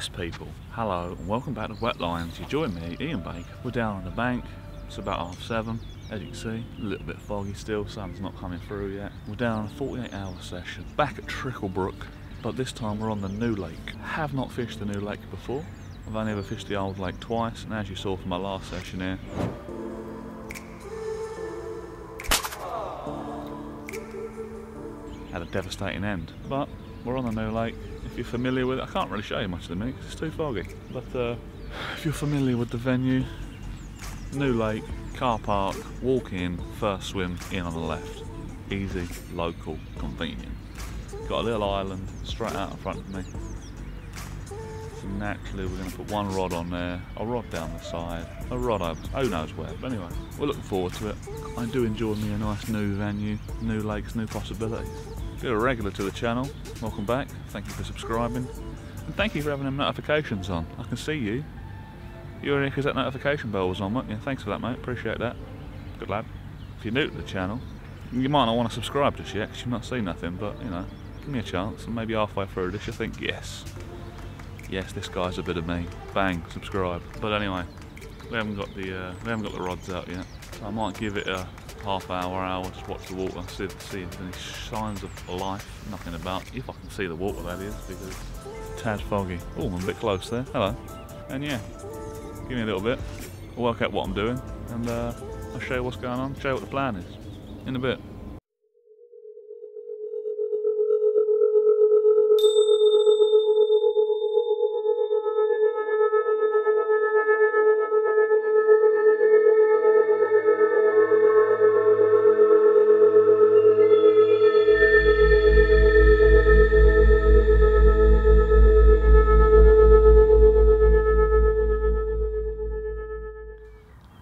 Yes people, hello and welcome back to Wetline. You join me, Ian Baker. We're down on the bank, it's about 7:30, as you can see, a little bit foggy still, sun's not coming through yet. We're down on a 48-hour session, back at Tricklebrook, but this time we're on the new lake. Have not fished the new lake before, I've only ever fished the old lake twice, and as you saw from my last session here, had a devastating end. But we're on the new lake. If you're familiar with it, I can't really show you much of the minute because it's too foggy. But if you're familiar with the venue, new lake, car park, walk in, first swim in on the left. Easy, local, convenient. Got a little island straight out in front of me. So naturally we're going to put one rod on there, a rod down the side, a rod over, who knows where. But anyway, we're looking forward to it. I do enjoy me a nice new venue, new lakes, new possibilities. If you're a regular to the channel, welcome back, thank you for subscribing, and thank you for having them notifications on. I can see you. You're here because that notification bell was on, weren't you? Thanks for that, mate, appreciate that. Good lad. If you're new to the channel, you might not want to subscribe just yet because you've not seen nothing, but you know, give me a chance, and maybe halfway through this you'll think, yes, this guy's a bit of me. Bang, subscribe. But anyway, we haven't got the rods out yet, so I might give it a half hour, just watch the water, see if there's any signs of life, nothing about, if I can see the water that is, because it's a tad foggy. Oh, I'm a bit close there, hello. And yeah, give me a little bit, I'll work out what I'm doing, and I'll show you what's going on, show you what the plan is, in a bit.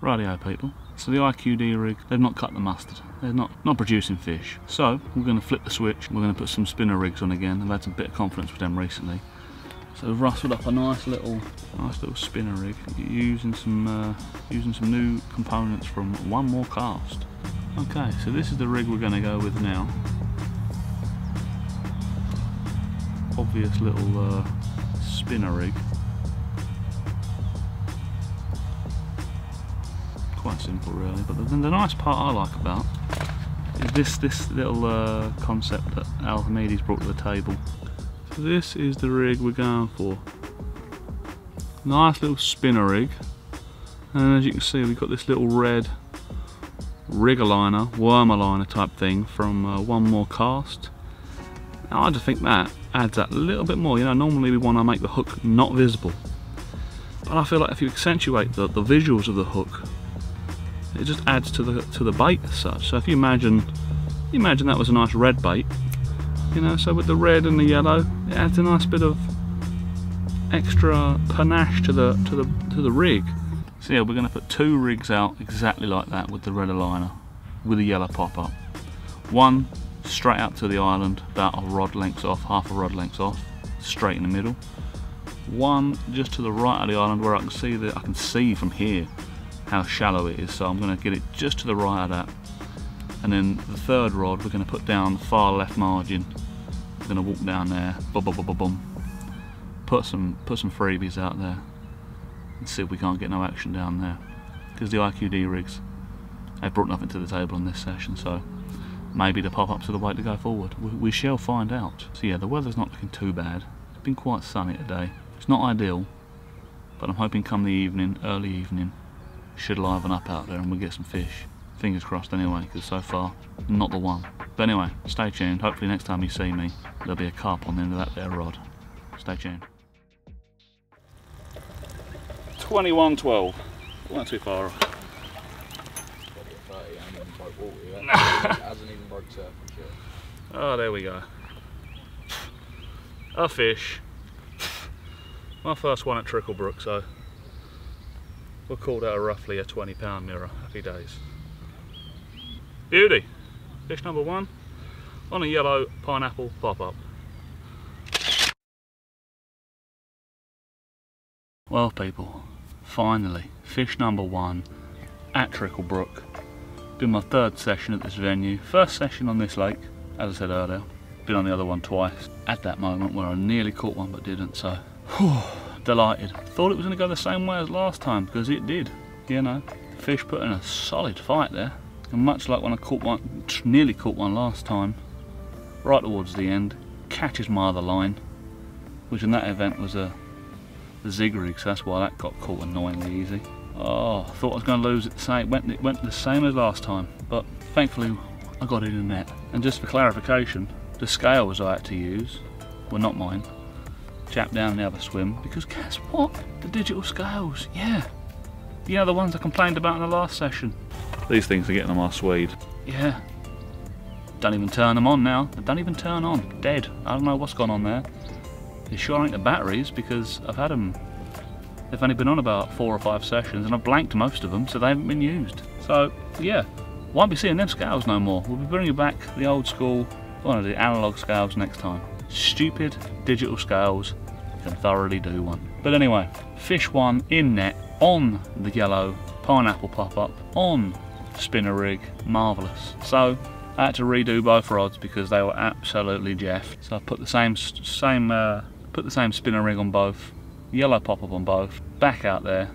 Rightio people, so the IQD rig, they've not cut the mustard, they're not producing fish. So we're going to flip the switch, we're going to put some spinner rigs on again. I've had some bit of confidence with them recently. So we've rustled up a nice little spinner rig using some new components from One More Cast. Okay, so this is the rig we're going to go with now. Obvious little spinner rig. Quite simple really, but the nice part I like about is this little concept that Al Hamidi's brought to the table. So this is the rig we're going for. Nice little spinner rig, and as you can see we've got this little red rig aligner, worm aligner type thing from One More Cast. Now I just think that adds that little bit more. You know, normally we want to make the hook not visible, but I feel like if you accentuate the visuals of the hook, it just adds to the bait as such. So if you imagine that was a nice red bait, you know, so with the red and the yellow, it adds a nice bit of extra panache to the rig. So yeah, we're going to put two rigs out exactly like that with the red aligner, with the yellow pop-up. One straight out to the island, about a rod length off, half a rod length off, straight in the middle. One just to the right of the island where I can see from here how shallow it is, so I'm going to get it just to the right of that. And then the third rod we're going to put down the far left margin. We're going to walk down there, boom, boom, boom, boom, boom. Put some freebies out there and see if we can't get no action down there. Because the IQD rigs, they've brought nothing to the table in this session, so maybe the pop-ups are the way to go forward. We shall find out. So yeah, the weather's not looking too bad. It's been quite sunny today. It's not ideal, but I'm hoping come the evening, early evening, should liven up out there and we'll get some fish. Fingers crossed anyway, because so far, not the one. But anyway, stay tuned. Hopefully next time you see me, there'll be a carp on the end of that there rod. Stay tuned. 21.12. Not too far off. Oh, there we go. A fish. My first one at Tricklebrook, so we'll call that roughly a 20-pound mirror. Happy days. Beauty. Fish number one on a yellow pineapple pop-up. Well people, finally, fish number one at Tricklebrook. Been my third session at this venue. First session on this lake, as I said earlier. Been on the other one twice. At that moment where I nearly caught one but didn't, so whew, delighted. Thought it was going to go the same way as last time, because it did. You know, the fish put in a solid fight there. And much like when I caught one, nearly caught one last time, right towards the end, catches my other line, which in that event was a zig rig, so that's why that got caught annoyingly easy. Oh, I thought I was going to lose it the same. It went the same as last time, but thankfully I got it in the net. And just for clarification, the scales I had to use were not mine. Chap down the other swim, because guess what? The digital scales, yeah. You know, the ones I complained about in the last session. These things are getting on my Swede. Yeah. Don't even turn them on now. They don't even turn on. Dead. I don't know what's gone on there. They sure ain't the batteries, because I've had them. They've only been on about 4 or 5 sessions and I've blanked most of them, so they haven't been used. So, yeah. Won't be seeing them scales no more. We'll be bringing back the old school, one of the analog scales next time. Stupid digital scales. You can thoroughly do one. But anyway, fish one in net on the yellow pineapple pop-up on spinner rig. Marvellous. So I had to redo both rods because they were absolutely jeffed. So I put the same spinner rig on both, yellow pop-up on both, back out there,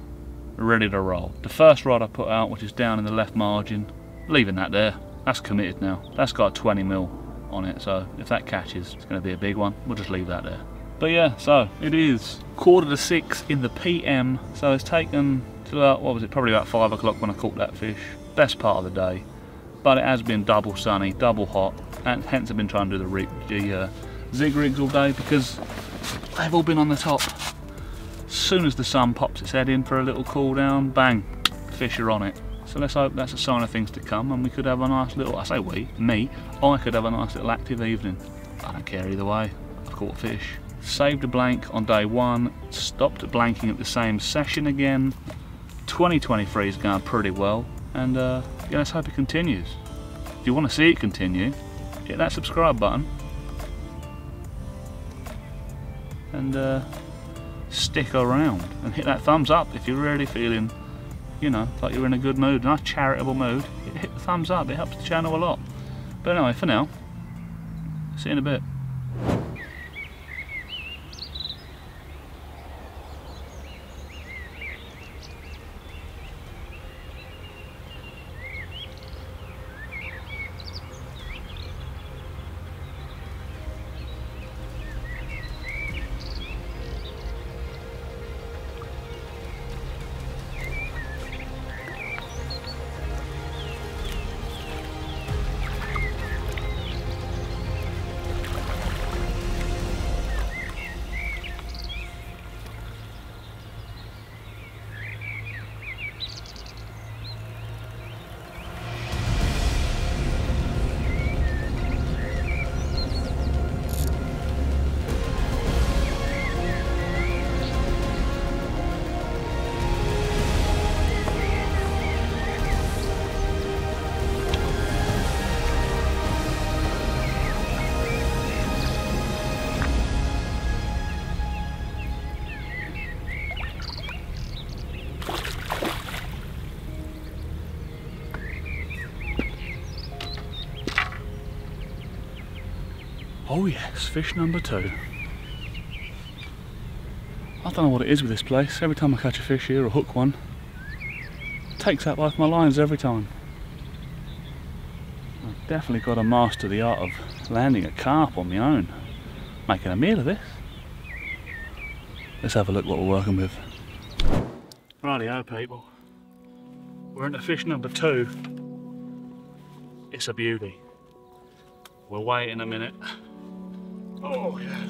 ready to roll. The first rod I put out, which is down in the left margin, leaving that there. That's committed now. That's got a 20mm on it, so if that catches, it's going to be a big one. We'll just leave that there. But yeah, so it is 5:45 in the PM, so it's taken to about, what was it, probably about 5 o'clock when I caught that fish. Best part of the day. But it has been double sunny, double hot, and hence I've been trying to do the zig rigs all day because they've all been on the top. As soon as the sun pops its head in for a little cool down, bang, fish are on it. So let's hope that's a sign of things to come and we could have a nice little, I say we, me, I could have a nice little active evening. I don't care either way, I've caught fish. Saved a blank on day 1, stopped blanking at the same session again. 2023 is going pretty well, and yeah, let's hope it continues. If you want to see it continue, hit that subscribe button and stick around, and hit that thumbs up if you're really feeling, you know, like you're in a good mood, a nice charitable mood. Hit the thumbs up, it helps the channel a lot. But anyway, for now, see you in a bit. Oh yes, fish number 2. I don't know what it is with this place. Every time I catch a fish here or hook one, it takes out both my lines every time. I've definitely got to master the art of landing a carp on my own. Making a meal of this. Let's have a look what we're working with. Rightio people. We're into fish number 2. It's a beauty. We'll wait in a minute. Oh yes.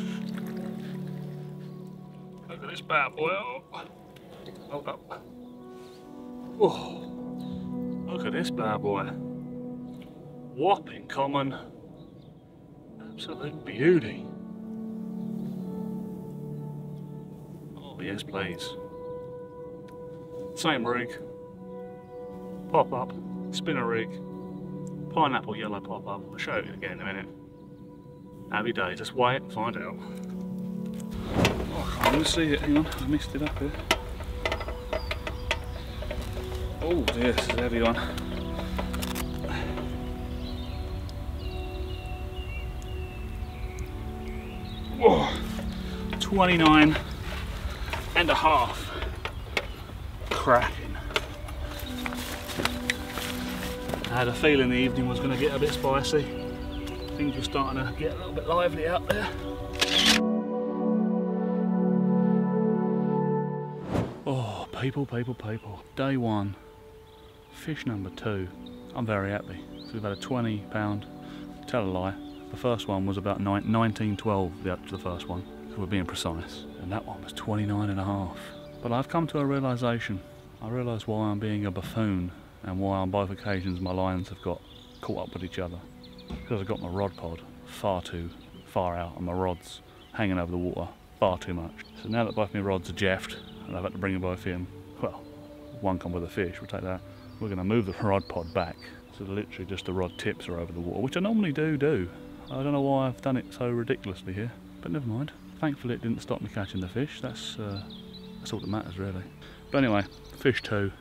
Look at this bad boy. Oh. Hold up. Oh. Look at this bad boy. Whopping common. Absolute beauty. Oh yes, please. Same rig. Pop up. Spinner rig. Pineapple yellow pop up. I'll show you again in a minute. Happy days, just wait and find out. Oh, I can't even see it, hang on, I mixed it up here. Oh dear, this is a heavy one. Whoa, 29 and a half. Cracking. I had a feeling the evening was going to get a bit spicy. Things were starting to get a little bit lively out there. Oh, people. Day one, fish number 2. I'm very happy. So we've had a 20 pound, tell a lie. The first one was about 1912, the first one. So we're being precise. And that one was 29.5. But I've come to a realisation. I realise why I'm being a buffoon and why on both occasions my lines have got caught up with each other. Because I've got my rod pod far too far out and my rods hanging over the water far too much. So now that both my rods are jeffed and I've had to bring them both in, well, one come with a fish, we'll take that. We're going to move the rod pod back so literally just the rod tips are over the water, which I normally do. I don't know why I've done it so ridiculously here, but never mind. Thankfully it didn't stop me catching the fish. That's all that matters really. But anyway, fish 2,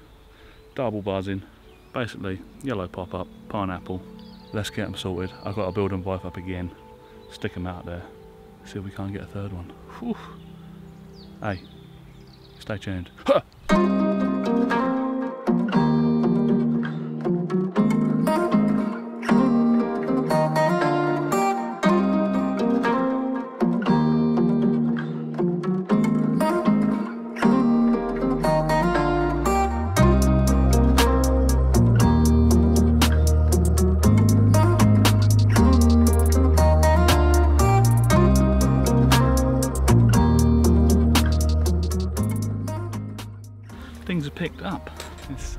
double buzzing, basically yellow pop-up, pineapple. Let's get them sorted. I've got to build them both up again, stick them out there, see if we can't get a third one. Whew. Hey, stay tuned. Things have picked up. It's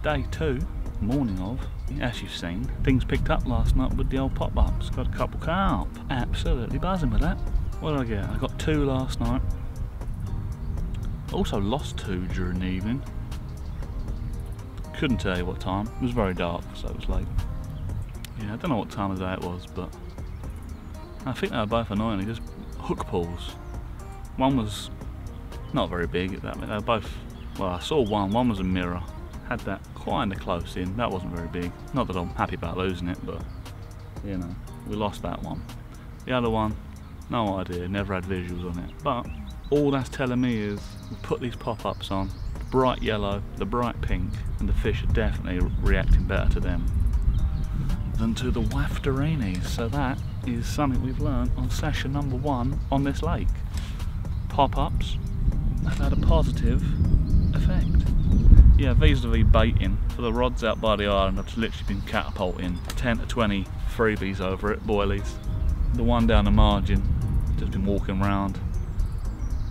day 2, morning of. As you've seen, things picked up last night with the old pop-ups. Got a couple carp. Absolutely buzzing with that. What did I get? I got 2 last night. Also lost 2 during the evening. Couldn't tell you what time. It was very dark, so it was late. Yeah, I don't know what time of day it was, but I think they were both annoyingly just hook pulls. One was not very big. They were both. Well, I saw one was a mirror, had that kind of close in, that wasn't very big. Not that I'm happy about losing it, but you know, we lost that one. The other one, no idea, never had visuals on it. But all that's telling me is we put these pop-ups on, the bright yellow, the bright pink, and the fish are definitely reacting better to them than to the waftarinis. So that is something we've learned on session number 1 on this lake. Pop-ups have had a positive effect. Yeah, vis-a-vis baiting, for the rods out by the island I've just literally been catapulting 10 to 20 freebies over it, boilies. The one down the margin, just been walking around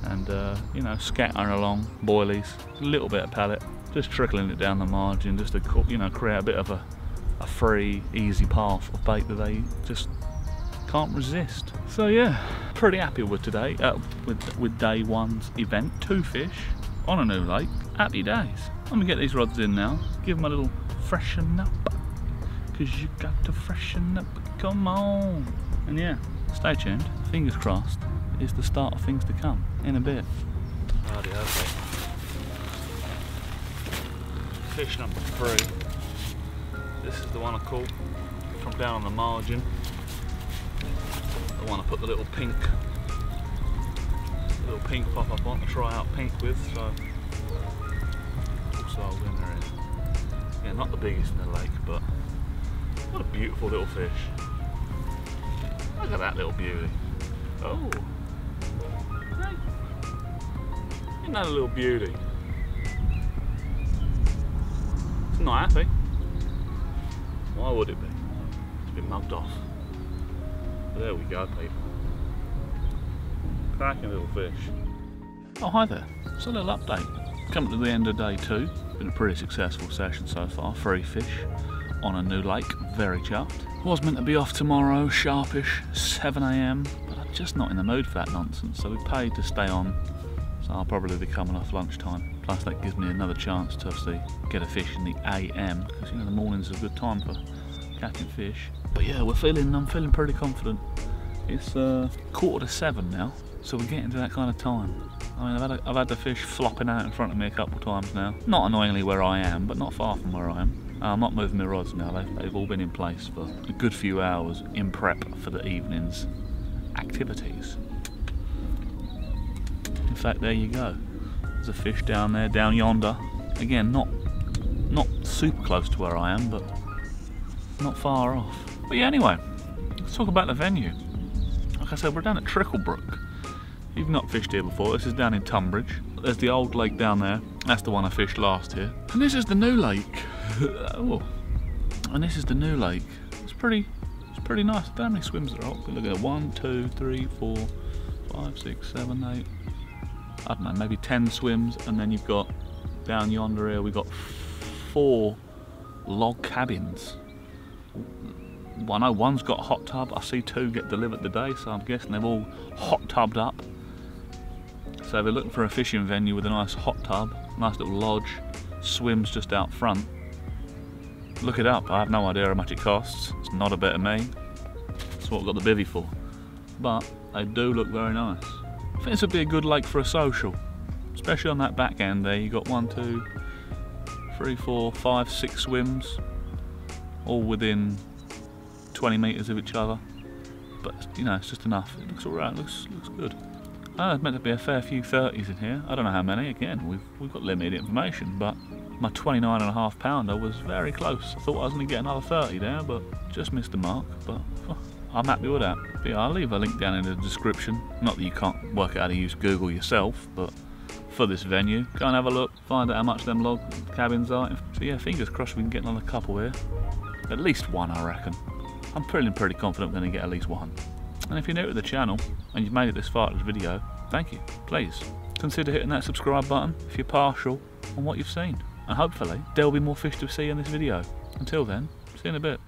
and you know, scattering along, boilies, a little bit of pellet, just trickling it down the margin just to, you know, create a bit of a free, easy path of bait that they just can't resist. So yeah, pretty happy with today, with day 1's event. 2 fish on a new lake, happy days. I'm gonna get these rods in now, give them a little freshen up, because you got to freshen up, come on. And yeah, stay tuned, fingers crossed, it's the start of things to come in a bit. Bloody okay. Fish number 3. This is the one I caught from down on the margin. The one I put the little pink pop up on to try out pink with, so also in there. Yeah, not the biggest in the lake, but what a beautiful little fish. Look at that little beauty. Oh, hey, isn't that a little beauty? It's not happy. Why would it be? It's been mugged off. But there we go, people. Cracking little fish. Oh, hi there. It's a little update. Coming to the end of day 2. Been a pretty successful session so far. 3 fish on a new lake. Very chuffed. Was meant to be off tomorrow, sharpish, 7 AM, but I'm just not in the mood for that nonsense. So we paid to stay on. So I'll probably be coming off lunchtime. Plus that gives me another chance to obviously get a fish in the AM, because you know the morning's a good time for catching fish. But yeah, I'm feeling pretty confident. It's 6:45 now. So we're getting to that kind of time. I mean, I've had the fish flopping out in front of me a couple of times now. Not annoyingly where I am, but not far from where I am. I'm not moving my rods now. They've all been in place for a good few hours in prep for the evening's activities. In fact, there you go. There's a fish down there, down yonder. Again, not super close to where I am, but not far off. But yeah, anyway, let's talk about the venue. Like I said, we're down at Tricklebrook. If you've not fished here before, this is down in Tunbridge. There's the old lake down there. That's the one I fished last here. And this is the new lake. Oh. And this is the new lake. It's pretty nice. I don't know how many swims there are. Look at it. 1, 2, 3, 4, 5, 6, 7, 8. I don't know, maybe 10 swims. And then you've got down yonder here, we've got 4 log cabins. I know one's got a hot tub. I see 2 get delivered today, so I'm guessing they've all hot tubbed up. So if you're looking for a fishing venue with a nice hot tub, nice little lodge, swims just out front, look it up. I have no idea how much it costs. It's not a bit of me. That's what I've got the bivvy for. But they do look very nice. I think this would be a good lake for a social, especially on that back end there. You got 1, 2, 3, 4, 5, 6 swims, all within 20 metres of each other. But you know, it's just enough. It looks alright. Looks good. Oh, there's meant to be a fair few 30s in here. I don't know how many. Again, we've got limited information, but my 29.5 pounder was very close. I thought I was going to get another 30 there, but just missed the mark. But I'm happy with that. But yeah, I'll leave a link down in the description. Not that you can't work out how to use Google yourself, but for this venue, go and have a look, find out how much them log cabins are. So yeah, fingers crossed we can get another couple here. At least one, I reckon. I'm pretty confident we're going to get at least one. And if you're new to the channel and you've made it this far in this video, thank you. Please consider hitting that subscribe button if you're partial on what you've seen. And hopefully there'll be more fish to see in this video. Until then, see you in a bit.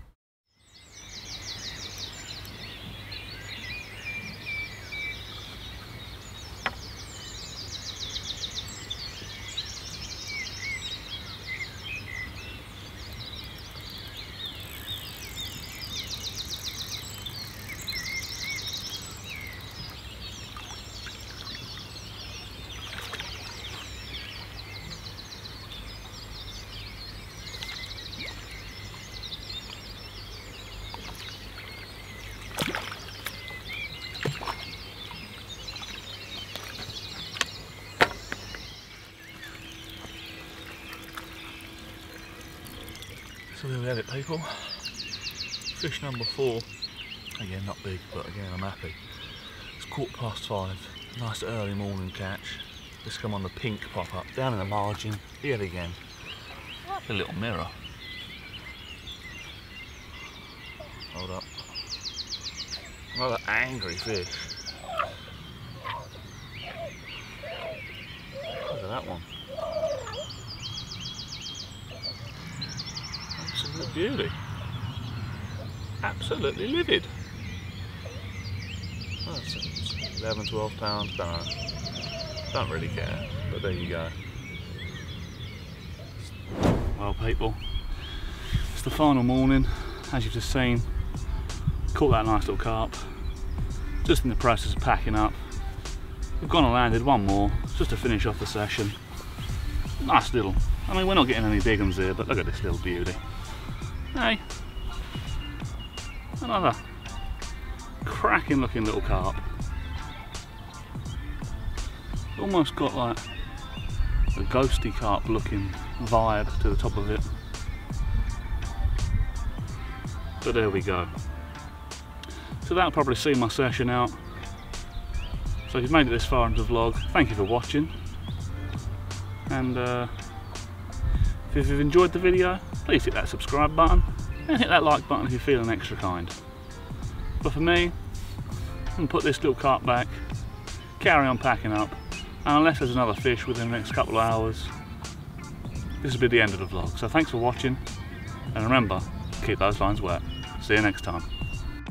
So there we have it, people. Fish number 4. Again, not big, but again, I'm happy. It's 5:15. Nice early morning catch. Just come on the pink pop up down in the margin. Yet again. Like a little mirror. Hold up. Another angry fish. Look at that one. Absolute beauty. Absolutely livid. Oh, it's 11, 12 pounds, don't really care, but there you go. Well, people, it's the final morning. As you've just seen, caught that nice little carp. Just in the process of packing up. We've gone and landed one more, just to finish off the session. Nice little, I mean, we're not getting any big ones here, but look at this little beauty. Hey, another cracking looking little carp. Almost got like a ghosty carp looking vibe to the top of it. But there we go. So that'll probably see my session out. So if you've made it this far into the vlog, thank you for watching. And if you've enjoyed the video, please hit that subscribe button and hit that like button if you're feeling extra kind. But for me, I'm going to put this little carp back, carry on packing up, and unless there's another fish within the next couple of hours, this will be the end of the vlog. So thanks for watching, and remember, keep those lines wet. See you next time.